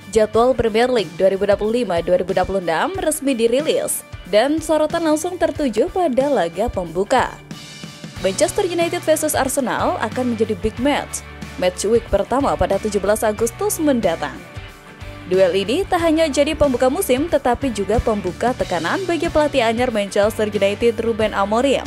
Jadwal Premier League 2025-2026 resmi dirilis dan sorotan langsung tertuju pada laga pembuka. Manchester United vs Arsenal akan menjadi big match week pertama pada 17 Agustus mendatang. Duel ini tak hanya jadi pembuka musim tetapi juga pembuka tekanan bagi pelatih anyar Manchester United Ruben Amorim.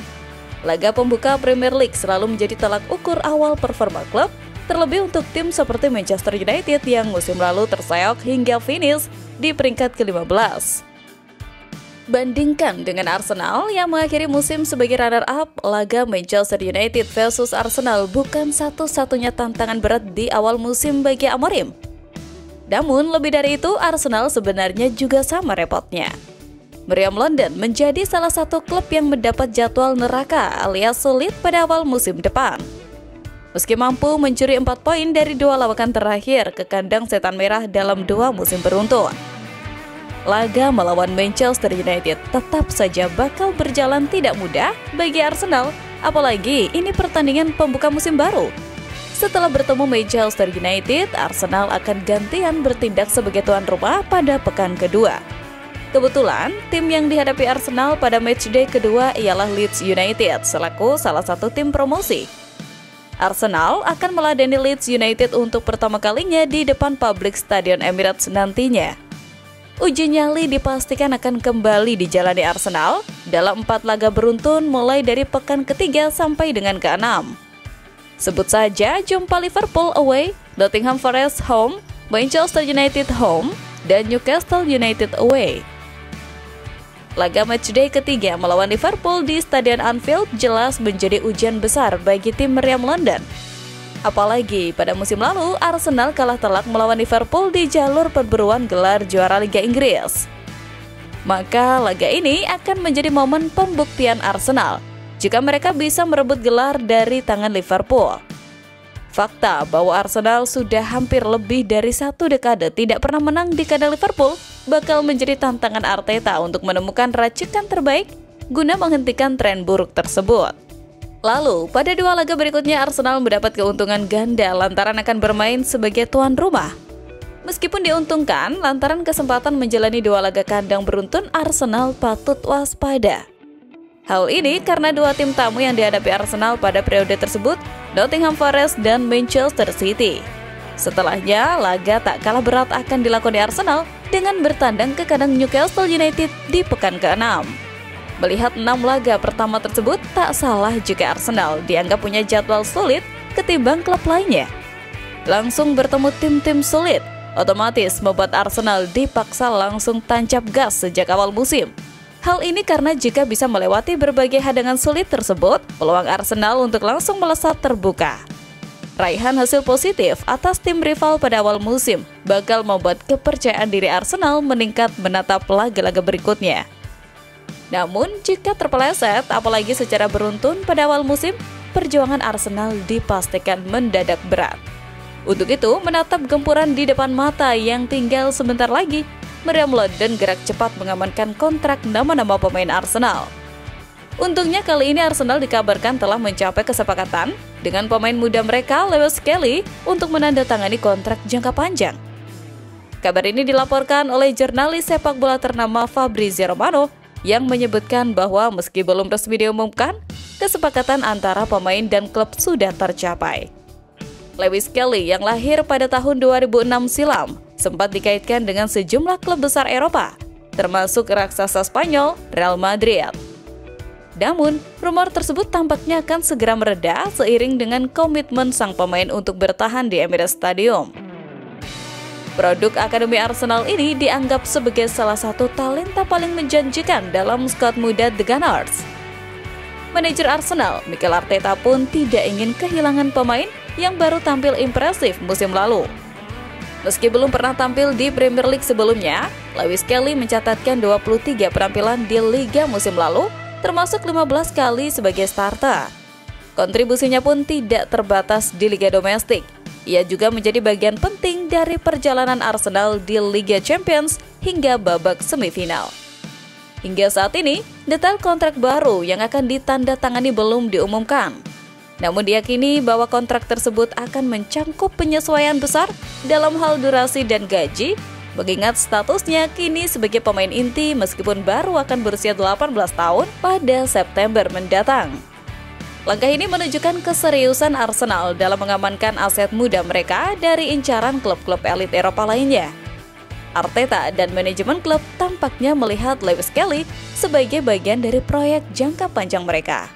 Laga pembuka Premier League selalu menjadi tolak ukur awal performa klub, terlebih untuk tim seperti Manchester United yang musim lalu terseok hingga finish di peringkat ke-15. Bandingkan dengan Arsenal yang mengakhiri musim sebagai runner-up, laga Manchester United versus Arsenal bukan satu-satunya tantangan berat di awal musim bagi Amorim. Namun lebih dari itu, Arsenal sebenarnya juga sama repotnya. Meriam London menjadi salah satu klub yang mendapat jadwal neraka alias sulit pada awal musim depan. Meski mampu mencuri 4 poin dari 2 lawakan terakhir ke kandang setan merah dalam 2 musim beruntun, laga melawan Manchester United tetap saja bakal berjalan tidak mudah bagi Arsenal, apalagi ini pertandingan pembuka musim baru. Setelah bertemu Manchester United, Arsenal akan gantian bertindak sebagai tuan rumah pada pekan kedua. Kebetulan, tim yang dihadapi Arsenal pada matchday kedua ialah Leeds United selaku salah satu tim promosi. Arsenal akan meladeni Leeds United untuk pertama kalinya di depan publik Stadion Emirates nantinya. Uji nyali dipastikan akan kembali dijalani Arsenal dalam 4 laga beruntun mulai dari pekan ketiga sampai dengan ke-6. Sebut saja jumpa Liverpool away, Nottingham Forest home, Manchester United home, dan Newcastle United away. Laga matchday ketiga melawan Liverpool di Stadion Anfield jelas menjadi ujian besar bagi tim meriam London. Apalagi pada musim lalu Arsenal kalah telak melawan Liverpool di jalur perburuan gelar juara Liga Inggris. Maka laga ini akan menjadi momen pembuktian Arsenal jika mereka bisa merebut gelar dari tangan Liverpool. Fakta bahwa Arsenal sudah hampir lebih dari 1 dekade tidak pernah menang di kandang Liverpool bakal menjadi tantangan Arteta untuk menemukan racikan terbaik guna menghentikan tren buruk tersebut. Lalu, pada 2 laga berikutnya Arsenal mendapat keuntungan ganda lantaran akan bermain sebagai tuan rumah. Meskipun diuntungkan, lantaran kesempatan menjalani 2 laga kandang beruntun, Arsenal patut waspada. Hal ini karena 2 tim tamu yang dihadapi Arsenal pada periode tersebut, Nottingham Forest dan Manchester City. Setelahnya, laga tak kalah berat akan dilakoni Arsenal dengan bertandang ke kandang Newcastle United di pekan ke-6. Melihat 6 laga pertama tersebut, tak salah jika Arsenal dianggap punya jadwal sulit ketimbang klub lainnya. Langsung bertemu tim-tim sulit, otomatis membuat Arsenal dipaksa langsung tancap gas sejak awal musim. Hal ini karena jika bisa melewati berbagai hadangan sulit tersebut, peluang Arsenal untuk langsung melesat terbuka. Raihan hasil positif atas tim rival pada awal musim bakal membuat kepercayaan diri Arsenal meningkat menatap laga-laga berikutnya. Namun, jika terpeleset, apalagi secara beruntun pada awal musim, perjuangan Arsenal dipastikan mendadak berat. Untuk itu, menatap gempuran di depan mata yang tinggal sebentar lagi, meriam London gerak cepat mengamankan kontrak nama-nama pemain Arsenal. Untungnya kali ini Arsenal dikabarkan telah mencapai kesepakatan dengan pemain muda mereka Lewis Kelly untuk menandatangani kontrak jangka panjang. Kabar ini dilaporkan oleh jurnalis sepak bola ternama Fabrizio Romano yang menyebutkan bahwa meski belum resmi diumumkan, kesepakatan antara pemain dan klub sudah tercapai. Lewis Kelly yang lahir pada tahun 2006 silam sempat dikaitkan dengan sejumlah klub besar Eropa, termasuk raksasa Spanyol Real Madrid. Namun, rumor tersebut tampaknya akan segera mereda seiring dengan komitmen sang pemain untuk bertahan di Emirates Stadium. Produk Akademi Arsenal ini dianggap sebagai salah satu talenta paling menjanjikan dalam skuad muda The Gunners. Manajer Arsenal, Mikel Arteta pun tidak ingin kehilangan pemain yang baru tampil impresif musim lalu. Meski belum pernah tampil di Premier League sebelumnya, Lewis Kelly mencatatkan 23 penampilan di Liga musim lalu, termasuk 15 kali sebagai starter. Kontribusinya pun tidak terbatas di Liga Domestik. Ia juga menjadi bagian penting dari perjalanan Arsenal di Liga Champions hingga babak semifinal. Hingga saat ini, detail kontrak baru yang akan ditandatangani belum diumumkan. Namun diyakini bahwa kontrak tersebut akan mencangkup penyesuaian besar dalam hal durasi dan gaji Mengingat statusnya kini sebagai pemain inti meskipun baru akan berusia 18 tahun pada September mendatang. Langkah ini menunjukkan keseriusan Arsenal dalam mengamankan aset muda mereka dari incaran klub-klub elit Eropa lainnya. Arteta dan manajemen klub tampaknya melihat Lewis Kelly sebagai bagian dari proyek jangka panjang mereka.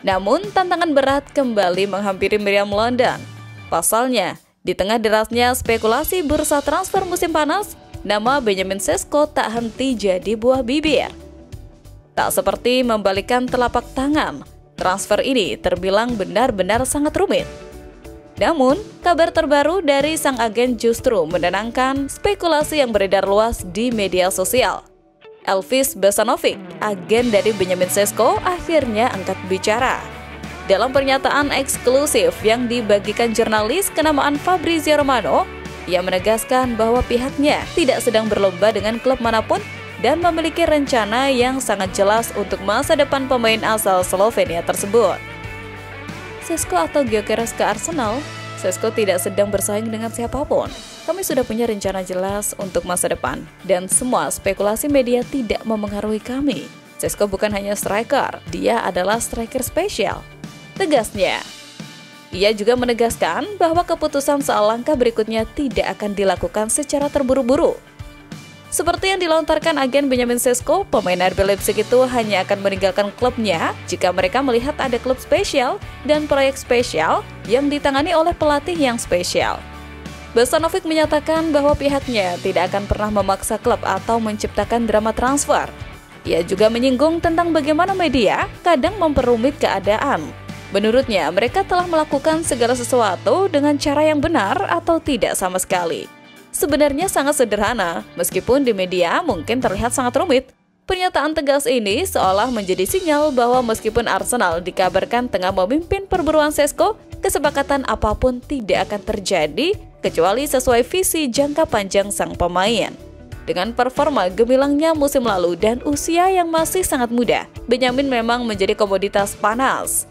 Namun, tantangan berat kembali menghampiri Miriam London. Pasalnya, di tengah derasnya spekulasi bursa transfer musim panas, nama Benjamin Sesko tak henti jadi buah bibir. Tak seperti membalikkan telapak tangan, transfer ini terbilang benar-benar sangat rumit. Namun, kabar terbaru dari sang agen justru menenangkan spekulasi yang beredar luas di media sosial. Elvis Besanovic, agen dari Benjamin Sesko, akhirnya angkat bicara. Dalam pernyataan eksklusif yang dibagikan jurnalis kenamaan Fabrizio Romano, ia menegaskan bahwa pihaknya tidak sedang berlomba dengan klub manapun dan memiliki rencana yang sangat jelas untuk masa depan pemain asal Slovenia tersebut. Sesko atau Gyökeres ke Arsenal, Sesko tidak sedang bersaing dengan siapapun. Kami sudah punya rencana jelas untuk masa depan, dan semua spekulasi media tidak memengaruhi kami. Sesko bukan hanya striker, dia adalah striker spesial, tegasnya. Ia juga menegaskan bahwa keputusan soal langkah berikutnya tidak akan dilakukan secara terburu-buru. Seperti yang dilontarkan agen Benjamin Sesko, pemain RB Leipzig itu hanya akan meninggalkan klubnya jika mereka melihat ada klub spesial dan proyek spesial yang ditangani oleh pelatih yang spesial. Besanovic menyatakan bahwa pihaknya tidak akan pernah memaksa klub atau menciptakan drama transfer. Ia juga menyinggung tentang bagaimana media kadang memperumit keadaan. Menurutnya, mereka telah melakukan segala sesuatu dengan cara yang benar atau tidak sama sekali. Sebenarnya sangat sederhana, meskipun di media mungkin terlihat sangat rumit. Pernyataan tegas ini seolah menjadi sinyal bahwa meskipun Arsenal dikabarkan tengah memimpin perburuan Sesko, kesepakatan apapun tidak akan terjadi kecuali sesuai visi jangka panjang sang pemain. Dengan performa gemilangnya musim lalu dan usia yang masih sangat muda, Benjamin memang menjadi komoditas panas.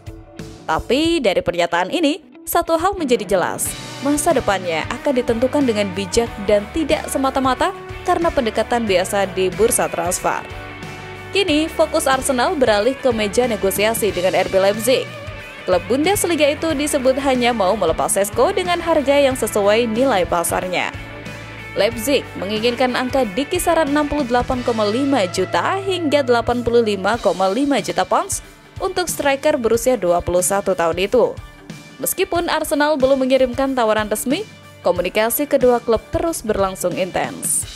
Tapi dari pernyataan ini, satu hal menjadi jelas. Masa depannya akan ditentukan dengan bijak dan tidak semata-mata karena pendekatan biasa di bursa transfer. Kini, fokus Arsenal beralih ke meja negosiasi dengan RB Leipzig. Klub Bundesliga itu disebut hanya mau melepas Sesko dengan harga yang sesuai nilai pasarnya. Leipzig menginginkan angka di kisaran 68,5 juta hingga 85,5 juta pounds untuk striker berusia 21 tahun itu. Meskipun Arsenal belum mengirimkan tawaran resmi, komunikasi kedua klub terus berlangsung intens.